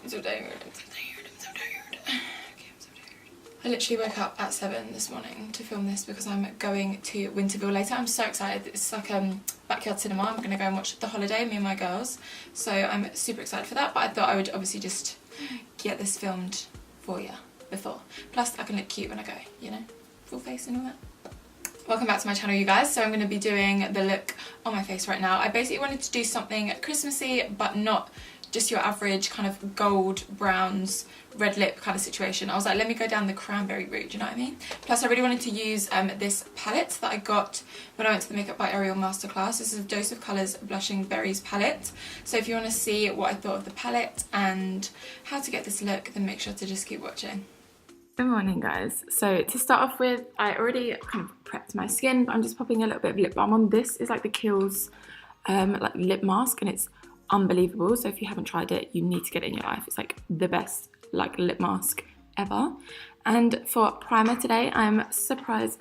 I'm so tired. I'm so tired. I'm so tired. Okay, I'm so tired. I literally woke up at 7 this morning to film this because I'm going to Winterville later. I'm so excited. It's like backyard cinema. I'm going to go and watch The Holiday, me and my girls. So I'm super excited for that. But I thought I would obviously just get this filmed for you before. Plus I can look cute when I go, you know, full face and all that. Welcome back to my channel, you guys. So I'm going to be doing the look on my face right now. I basically wanted to do something Christmassy, but not just your average kind of gold, browns, red lip kind of situation. I was like, let me go down the cranberry route, do you know what I mean? Plus I really wanted to use this palette that I got when I went to the Makeup by Ariel masterclass. This is a Dose of Colours Blushing Berries palette. So if you want to see what I thought of the palette and how to get this look, then make sure to just keep watching. Good morning, guys. So to start off with, I already kind of prepped my skin, but I'm just popping a little bit of lip balm on. This is like the Kiehl's like lip mask, and it's unbelievable. So if you haven't tried it, you need to get it in your life. It's like the best like lip mask ever. And for primer today, I'm surprise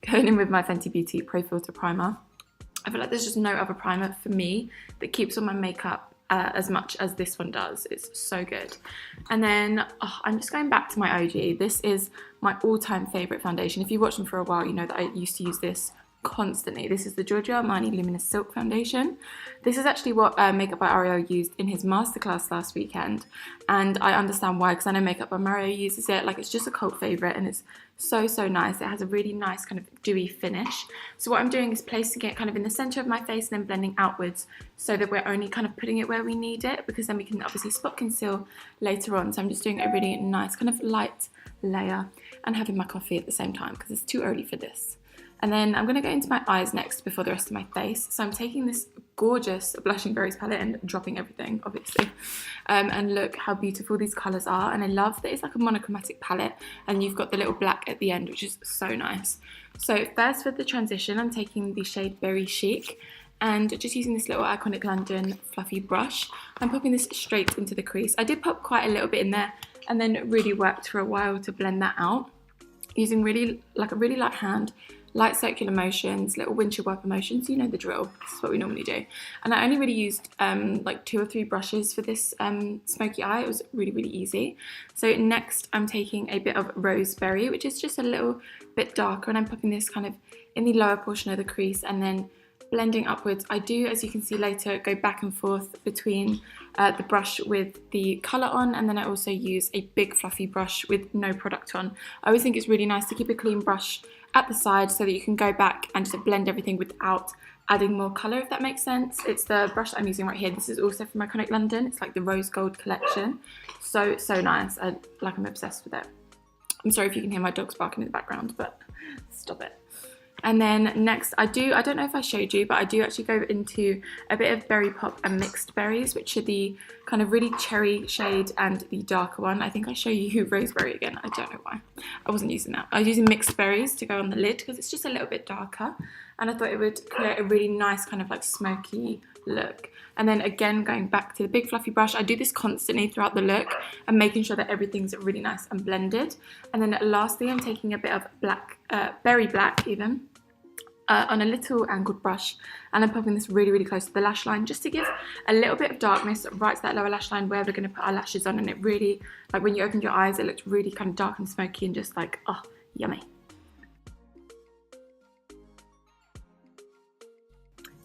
going in with my Fenty Beauty Profiltr primer. I feel like there's just no other primer for me that keeps on my makeup as much as this one does. It's so good. And then I'm just going back to my OG. This is my all-time favorite foundation. If you've watched me for a while, you know that I used to use this constantly. This is the Giorgio Armani Luminous Silk Foundation. This is actually what Makeup by Ariel used in his masterclass last weekend, and I understand why, because I know Makeup by Ariel uses it. Like, it's just a cult favorite, and it's so nice. It has a really nice kind of dewy finish. So what I'm doing is placing it kind of in the center of my face and then blending outwards, so that we're only kind of putting it where we need it, because then we can obviously spot conceal later on. So I'm just doing a really nice kind of light layer and having my coffee at the same time, because it's too early for this. And then I'm going to go into my eyes next before the rest of my face. So I'm taking this gorgeous Blushing Berries palette and dropping everything, obviously. And look how beautiful these colours are. And I love that it's like a monochromatic palette, and you've got the little black at the end, which is so nice. So first for the transition, I'm taking the shade Berry Chic, and just using this little Iconic London fluffy brush, I'm popping this straight into the crease. I did pop quite a little bit in there, and then really worked for a while to blend that out, using really like a really light hand, light circular motions, little windshield wiper motions, you know the drill. This is what we normally do. And I only really used like 2 or 3 brushes for this smoky eye. It was really easy. So next I'm taking a bit of Roseberry, which is just a little bit darker, and I'm popping this kind of in the lower portion of the crease and then blending upwards. I do, as you can see later, go back and forth between the brush with the colour on, and then I also use a big fluffy brush with no product on. I always think it's really nice to keep a clean brush at the side so that you can go back and just blend everything without adding more colour, if that makes sense. It's the brush that I'm using right here. This is also from Iconic London. It's like the Rose Gold collection. So nice. I'm obsessed with it. I'm sorry if you can hear my dogs barking in the background, but stop it. And then next, I don't know if I showed you, but I do actually go into a bit of Berry Pop and Mixed Berries, which are the kind of really cherry shade and the darker one. I think I show you Roseberry again. I don't know why. I wasn't using that. I was using Mixed Berries to go on the lid because it's just a little bit darker. And I thought it would create a really nice kind of like smoky look. And then again, going back to the big fluffy brush, I do this constantly throughout the look and making sure that everything's really nice and blended. And then lastly, I'm taking a bit of black, berry black even, on a little angled brush, and I'm popping this really close to the lash line, just to give a little bit of darkness right to that lower lash line where we're going to put our lashes on. And it really, like when you opened your eyes, it looked really kind of dark and smoky and just like, oh, yummy.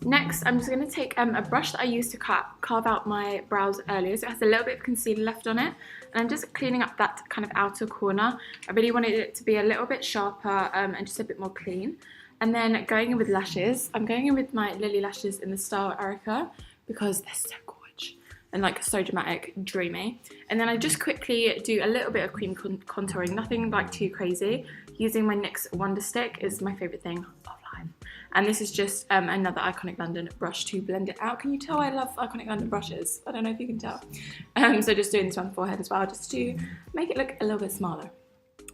Next, I'm just going to take a brush that I used to carve out my brows earlier, so it has a little bit of concealer left on it, and I'm just cleaning up that kind of outer corner. I really wanted it to be a little bit sharper and just a bit more clean. And then going in with lashes, I'm going in with my Lilly lashes in the style Arika because they're so gorgeous and like so dramatic, dreamy. And then I just quickly do a little bit of cream contouring, nothing like too crazy. Using my NYX Wonder Stick is my favourite thing of life. And this is just another Iconic London brush to blend it out. Can you tell I love Iconic London brushes? I don't know if you can tell. So just doing this on the forehead as well, just to make it look a little bit smaller.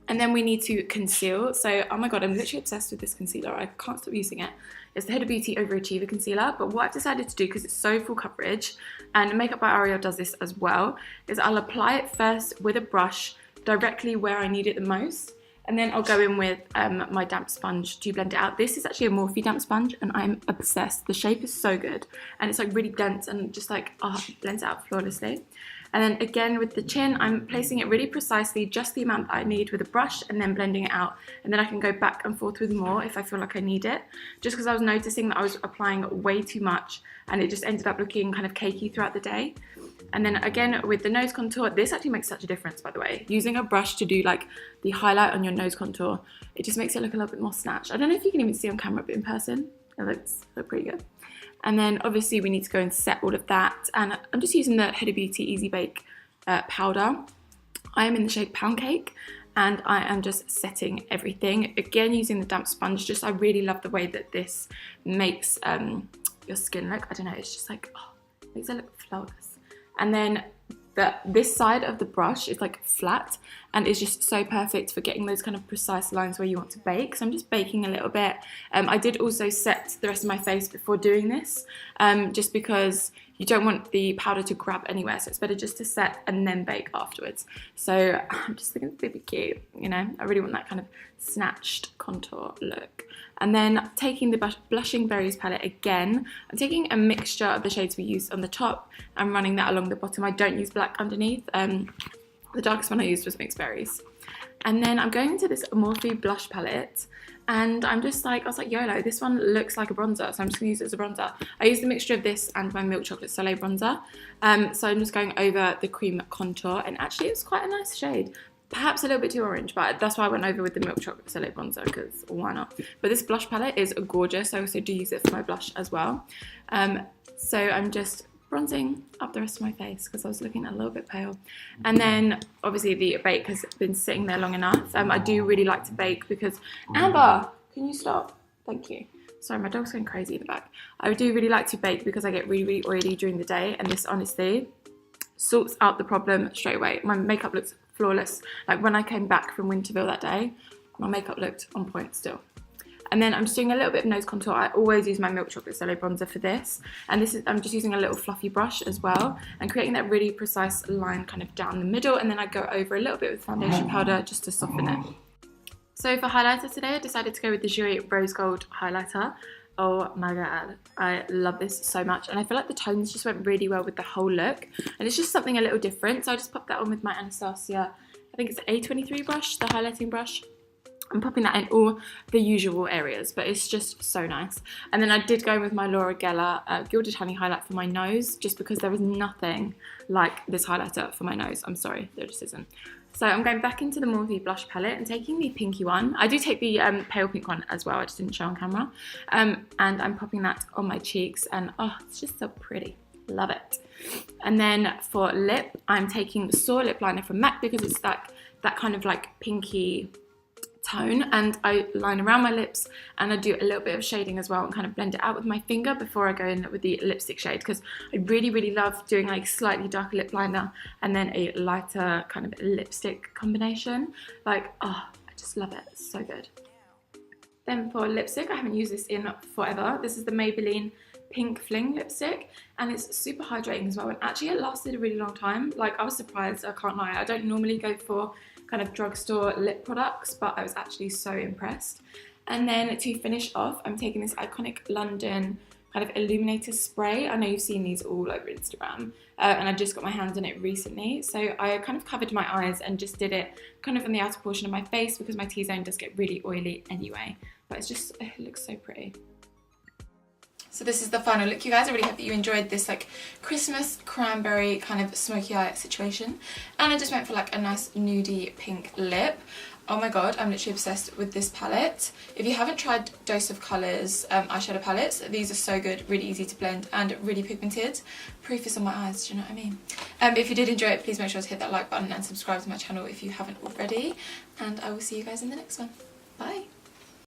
And then we need to conceal. So, oh my god, I'm literally obsessed with this concealer. I can't stop using it. It's the Huda Beauty Overachiever concealer. But what I've decided to do, because it's so full coverage, and Makeup by Ariel does this as well, is I'll apply it first with a brush directly where I need it the most. And then I'll go in with my damp sponge to blend it out. This is actually a Morphe damp sponge and I'm obsessed. The shape is so good and it's like really dense and just like, oh, it blends it out flawlessly. And then again with the chin, I'm placing it really precisely, just the amount that I need with a brush and then blending it out. And then I can go back and forth with more if I feel like I need it. Just because I was noticing that I was applying way too much and it just ended up looking kind of cakey throughout the day. And then again with the nose contour, this actually makes such a difference, by the way. Using a brush to do like the highlight on your nose contour, it just makes it look a little bit more snatched. I don't know if you can even see on camera, but in person, it looks pretty good. And then obviously we need to go and set all of that. And I'm just using the Huda Beauty Easybake powder. I am in the shade Pound Cake and I am just setting everything. Again, using the damp sponge, I really love the way that this makes your skin look. I don't know, it's just like, oh, it makes it look flawless. And then this side of the brush is like flat and is just so perfect for getting those kind of precise lines where you want to bake. So I'm just baking a little bit. I did also set the rest of my face before doing this, just because you don't want the powder to grab anywhere. So it's better just to set and then bake afterwards. So I'm just thinking it's gonna be cute, you know? I really want that kind of snatched contour look. And then taking the Blushing Berries palette again, I'm taking a mixture of the shades we used on the top and running that along the bottom. I don't use black underneath. The darkest one I used was Mixed Berries. And then I'm going into this Morphe blush palette and I'm just like, I was like, YOLO, this one looks like a bronzer, so I'm just gonna use it as a bronzer. I used a mixture of this and my Milk Chocolate Soleil bronzer. So I'm just going over the cream contour and actually it's quite a nice shade. Perhaps a little bit too orange, but that's why I went over with the Milk Chocolate Soleil bronzer, because why not? But this blush palette is gorgeous. I also do use it for my blush as well. So I'm just bronzing up the rest of my face because I was looking a little bit pale. And then obviously the bake has been sitting there long enough. I do really like to bake because, Amber, can you stop? Thank you. Sorry, my dog's going crazy in the back. I do really like to bake because I get really, really oily during the day, and this honestly sorts out the problem straight away. My makeup looks flawless. Like when I came back from Winterville that day, my makeup looked on point still. And then I'm just doing a little bit of nose contour. I always use my Milk Chocolate Soleil bronzer for this. And this is, I'm just using a little fluffy brush as well and creating that really precise line kind of down the middle. And then I go over a little bit with foundation powder just to soften it. So for highlighter today, I decided to go with the Jouer Rose Gold highlighter. Oh my god, I love this so much. And I feel like the tones just went really well with the whole look. And it's just something a little different. So I just popped that on with my Anastasia, I think it's the A23 brush, the highlighting brush. I'm popping that in all the usual areas, but it's just so nice. And then I did go with my Laura Geller Gilded Honey highlight for my nose, just because there is nothing like this highlighter for my nose. I'm sorry, there just isn't. So I'm going back into the Morphe blush palette and taking the pinky one. I do take the pale pink one as well, I just didn't show on camera. And I'm popping that on my cheeks and oh, it's just so pretty. Love it. And then for lip, I'm taking the Soar Lip Liner from MAC because it's that kind of like pinky tone, and I line around my lips and I do a little bit of shading as well and kind of blend it out with my finger before I go in with the lipstick shade, because I really, really love doing like slightly darker lip liner and then a lighter kind of lipstick combination. Like, oh, I just love it. It's so good. Then for lipstick, I haven't used this in forever. This is the Maybelline Pink Fling lipstick, and it's super hydrating as well, and actually it lasted a really long time. Like, I was surprised, I can't lie. I don't normally go for kind of drugstore lip products, but I was actually so impressed. And then to finish off, I'm taking this iconic London kind of illuminator spray. I know you've seen these all over Instagram, and I just got my hands on it recently. So I kind of covered my eyes and just did it kind of on the outer portion of my face because my T-zone does get really oily anyway. But it's just, it looks so pretty. So this is the final look, you guys. I really hope that you enjoyed this like Christmas cranberry kind of smoky eye situation. And I just went for like a nice nudie pink lip. Oh my god, I'm literally obsessed with this palette. If you haven't tried Dose of Colours eyeshadow palettes, these are so good, really easy to blend and really pigmented. Proof is on my eyes, do you know what I mean? If you did enjoy it, please make sure to hit that like button and subscribe to my channel if you haven't already. And I will see you guys in the next one. Bye.